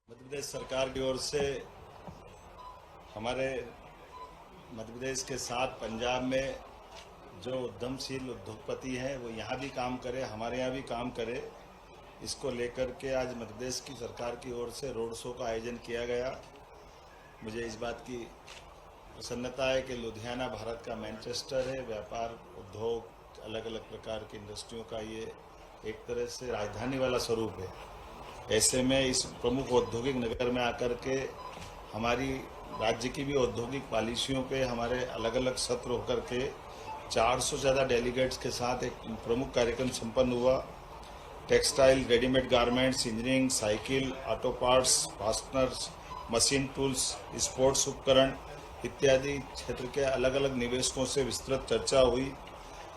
मध्य प्रदेश सरकार की ओर से हमारे मध्य प्रदेश के साथ पंजाब में जो उद्यमशील उद्योगपति हैं वो यहाँ भी काम करे, हमारे यहाँ भी काम करे, इसको लेकर के आज मध्य प्रदेश की सरकार की ओर से रोड शो का आयोजन किया गया। मुझे इस बात की प्रसन्नता है कि लुधियाना भारत का मैनचेस्टर है। व्यापार, उद्योग, अलग अलग प्रकार की इंडस्ट्रियों का ये एक तरह से राजधानी वाला स्वरूप है। ऐसे में इस प्रमुख औद्योगिक नगर में आकर के हमारी राज्य की भी औद्योगिक पॉलिसियों पे हमारे अलग अलग सत्र होकर के 400 से ज़्यादा डेलीगेट्स के साथ एक प्रमुख कार्यक्रम संपन्न हुआ। Textile, readymade garments, engineering, cycle, auto parts, fasteners, machine tools, sports उपकरण इत्यादि क्षेत्र के अलग अलग निवेशकों से विस्तृत चर्चा हुई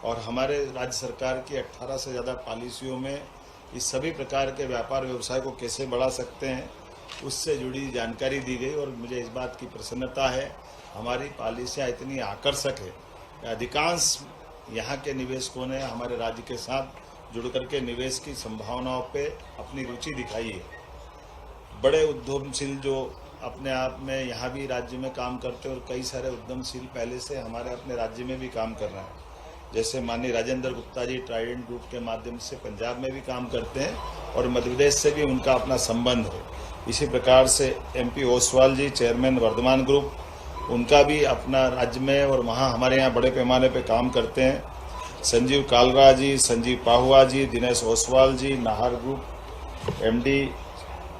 और हमारे राज्य सरकार की 18 से ज़्यादा पॉलिसियों में इस सभी प्रकार के व्यापार व्यवसाय को कैसे बढ़ा सकते हैं उससे जुड़ी जानकारी दी गई। और मुझे इस बात की प्रसन्नता है, हमारी पॉलिसियाँ इतनी आकर्षक है कि अधिकांश यहाँ के निवेशकों ने हमारे राज्य के साथ जुड़ करके निवेश की संभावनाओं पे अपनी रुचि दिखाई है। बड़े उद्यमशील जो अपने आप में यहाँ भी राज्य में काम करते हैं और कई सारे उद्यमशील पहले से हमारे अपने राज्य में भी काम कर रहे हैं, जैसे माननीय राजेंद्र गुप्ता जी ट्राइडेंट ग्रुप के माध्यम से पंजाब में भी काम करते हैं और मध्य प्रदेश से भी उनका अपना संबंध है। इसी प्रकार से MP ओसवाल जी चेयरमैन वर्धमान ग्रुप, उनका भी अपना राज्य में और वहाँ हमारे यहाँ बड़े पैमाने पे काम करते हैं। संजीव कालरा जी, संजीव पाहुआ जी, दिनेश ओसवाल जी, Nahar group MD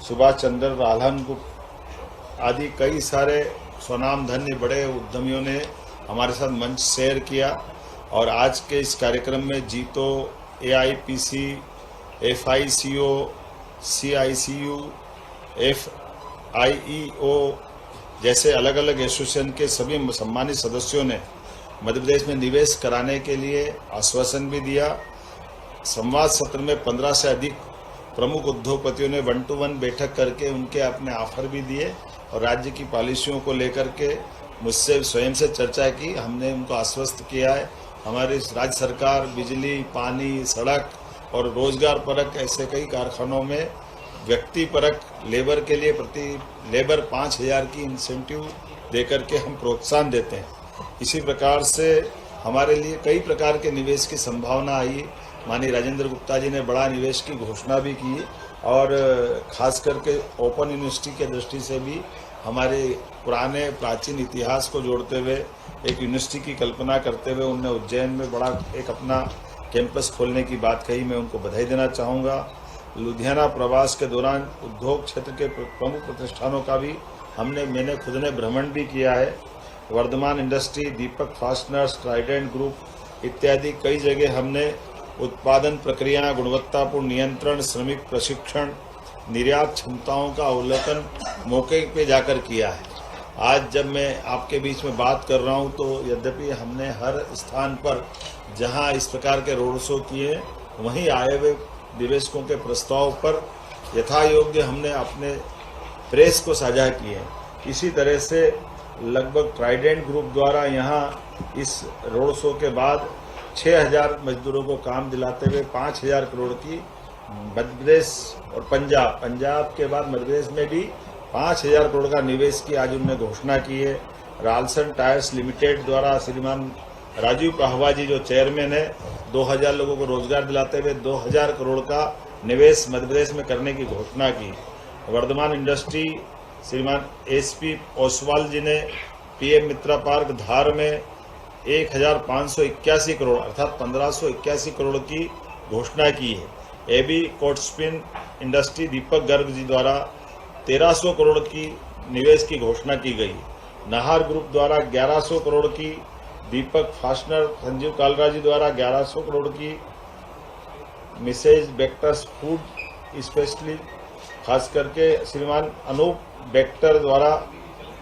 Subhash Chandra रालहन group आदि कई सारे स्वनामधन्य बड़े उद्यमियों ने हमारे साथ मंच शेयर किया। और आज के इस कार्यक्रम में जीतो, AIPC, FICO, CICU, FIEO जैसे अलग अलग एसोसिएशन के सभी सम्मानित सदस्यों ने मध्य प्रदेश में निवेश कराने के लिए आश्वासन भी दिया। संवाद सत्र में 15 से अधिक प्रमुख उद्योगपतियों ने 1-to-1 बैठक करके उनके अपने ऑफर भी दिए और राज्य की पॉलिसियों को लेकर के मुझसे स्वयं से चर्चा की। हमने उनको आश्वस्त किया है हमारी राज्य सरकार बिजली, पानी, सड़क और रोजगार परक ऐसे कई कारखानों में व्यक्ति परक लेबर के लिए प्रति लेबर 5,000 की इंसेंटिव देकर के हम प्रोत्साहन देते हैं। इसी प्रकार से हमारे लिए कई प्रकार के निवेश की संभावना आई। माननीय राजेंद्र गुप्ता जी ने बड़ा निवेश की घोषणा भी की और खास करके ओपन यूनिवर्सिटी के दृष्टि से भी हमारे पुराने प्राचीन इतिहास को जोड़ते हुए एक यूनिवर्सिटी की कल्पना करते हुए उन्होंने उज्जैन में बड़ा एक अपना कैंपस खोलने की बात कही। मैं उनको बधाई देना चाहूँगा। लुधियाना प्रवास के दौरान उद्योग क्षेत्र के प्रमुख प्रतिष्ठानों का भी मैंने खुद ने भ्रमण भी किया है। वर्धमान इंडस्ट्री, दीपक फास्टनर्स, ट्राइडेंट ग्रुप इत्यादि कई जगह हमने उत्पादन प्रक्रिया, गुणवत्तापूर्ण नियंत्रण, श्रमिक प्रशिक्षण, निर्यात क्षमताओं का अवलोकन मौके पे जाकर किया है। आज जब मैं आपके बीच में बात कर रहा हूं तो यद्यपि हमने हर स्थान पर जहां इस प्रकार के रोड शो किए वहीं आए हुए निवेशकों के प्रस्ताव पर यथायोग्य हमने अपने प्रेस को साझा किए। इसी तरह से लगभग ट्राइडेंट ग्रुप द्वारा यहाँ इस रोड शो के बाद 6,000 मजदूरों को काम दिलाते हुए 5,000 करोड़ की मध्य प्रदेश और पंजाब के बाद मध्य प्रदेश में भी 5,000 करोड़ का निवेश की आज उन्होंने घोषणा की है। रालसन टायर्स लिमिटेड द्वारा श्रीमान राजीव पाहवा जी जो चेयरमैन है 2,000 लोगों को रोजगार दिलाते हुए 2,000 करोड़ का निवेश मध्य प्रदेश में करने की घोषणा की। वर्धमान इंडस्ट्री श्रीमान SP ओसवाल जी ने PM मित्रा पार्क धार में 1,581 करोड़ अर्थात 1,581 करोड़ की घोषणा की है। AB कोटस्पिन इंडस्ट्री दीपक गर्ग जी द्वारा 1,300 करोड़ की निवेश की घोषणा की गई। नाहर ग्रुप द्वारा 1,100 करोड़ की, दीपक फास्टनर संजीव कालरा जी द्वारा 1,100 करोड़ की, मिसेज बेक्टर्स फूड स्पेशली खास करके श्रीमान अनूप बेक्टर द्वारा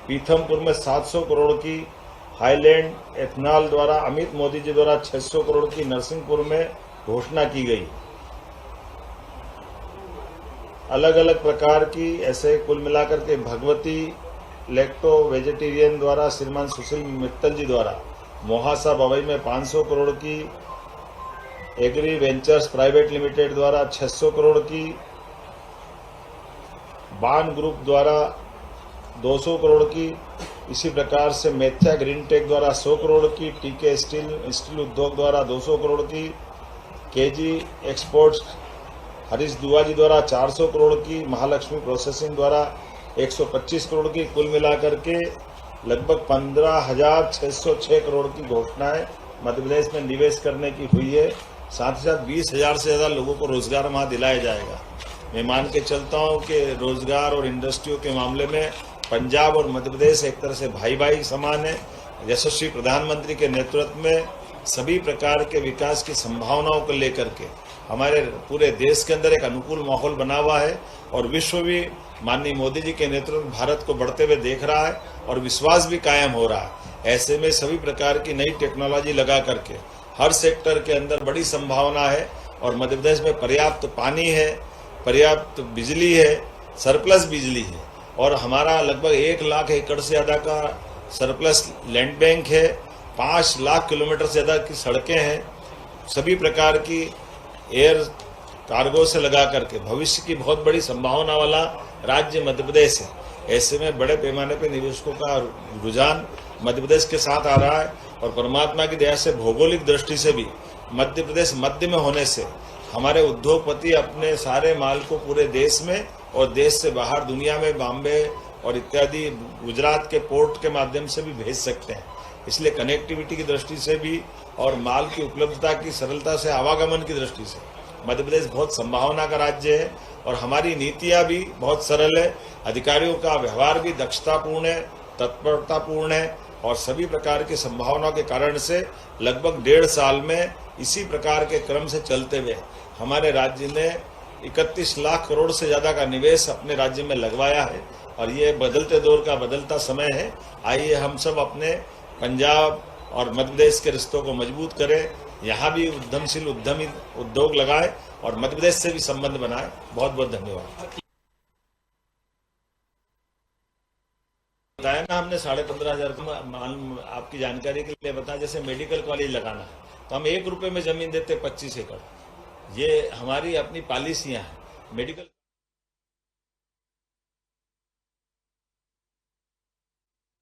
पीथमपुर में 700 करोड़ की, हाईलैंड एथनॉल द्वारा अमित मोदी जी द्वारा 600 करोड़ की नरसिंहपुर में घोषणा की गई। अलग अलग प्रकार की ऐसे कुल मिलाकर के भगवती लैक्टो वेजिटेरियन द्वारा श्रीमान सुशील मित्तल जी द्वारा मोहासा बवई में 500 करोड़ की, एग्री वेंचर्स प्राइवेट लिमिटेड द्वारा 600 करोड़ की, बान ग्रुप द्वारा 200 करोड़ की, इसी प्रकार से मेथा ग्रीन टेक द्वारा 100 करोड़ की, टीके स्टील उद्योग द्वारा 200 करोड़ की, केजी एक्सपोर्ट्स हरीश दुआजी द्वारा 400 करोड़ की, महालक्ष्मी प्रोसेसिंग द्वारा 125 करोड़ की, कुल मिलाकर के लगभग 15,606 करोड़ की घोषणाएं मध्य प्रदेश में निवेश करने की हुई है। साथ ही साथ 20,000 से ज़्यादा लोगों को रोजगार वहाँ दिलाया जाएगा। मैं मान के चलता हूँ कि रोजगार और इंडस्ट्रियों के मामले में पंजाब और मध्य प्रदेश एक तरह से भाई भाई समान है। यशस्वी प्रधानमंत्री के नेतृत्व में सभी प्रकार के विकास की संभावनाओं को लेकर के हमारे पूरे देश के अंदर एक अनुकूल माहौल बना हुआ है और विश्व भी माननीय मोदी जी के नेतृत्व में भारत को बढ़ते हुए देख रहा है और विश्वास भी कायम हो रहा है। ऐसे में सभी प्रकार की नई टेक्नोलॉजी लगा करके हर सेक्टर के अंदर बड़ी संभावना है और मध्य प्रदेश में पर्याप्त पानी है, पर्याप्त बिजली है, सरप्लस बिजली है और हमारा लगभग 1 लाख एकड़ से ज़्यादा का सरप्लस लैंड बैंक है, 5 लाख किलोमीटर से ज़्यादा की सड़कें हैं, सभी प्रकार की एयर कार्गो से लगा करके भविष्य की बहुत बड़ी संभावना वाला राज्य मध्य प्रदेश है। ऐसे में बड़े पैमाने पर निवेशकों का रुझान मध्य प्रदेश के साथ आ रहा है और परमात्मा की दया से भौगोलिक दृष्टि से भी मध्य प्रदेश मध्य में होने से हमारे उद्योगपति अपने सारे माल को पूरे देश में और देश से बाहर दुनिया में बॉम्बे और इत्यादि गुजरात के पोर्ट के माध्यम से भी भेज सकते हैं। इसलिए कनेक्टिविटी की दृष्टि से भी और माल की उपलब्धता की सरलता से आवागमन की दृष्टि से मध्य प्रदेश बहुत संभावना का राज्य है और हमारी नीतियाँ भी बहुत सरल है। अधिकारियों का व्यवहार भी दक्षतापूर्ण है, तत्परतापूर्ण है और सभी प्रकार की संभावनाओं के कारण से लगभग 1.5 साल में इसी प्रकार के क्रम से चलते हुए हमारे राज्य ने 31 लाख करोड़ से ज़्यादा का निवेश अपने राज्य में लगवाया है और ये बदलते दौर का बदलता समय है। आइए हम सब अपने पंजाब और मध्य प्रदेश के रिश्तों को मजबूत करें, यहाँ भी उद्यमशील उद्यमी उद्योग लगाए और मध्य प्रदेश से भी संबंध बनाए। बहुत बहुत धन्यवाद। बताया ना हमने 15,500 का आपकी जानकारी के लिए बताया। जैसे मेडिकल कॉलेज लगाना है तो हम 1 रुपए में जमीन देते 25 एकड़। ये हमारी अपनी पॉलिसियां हैं। मेडिकल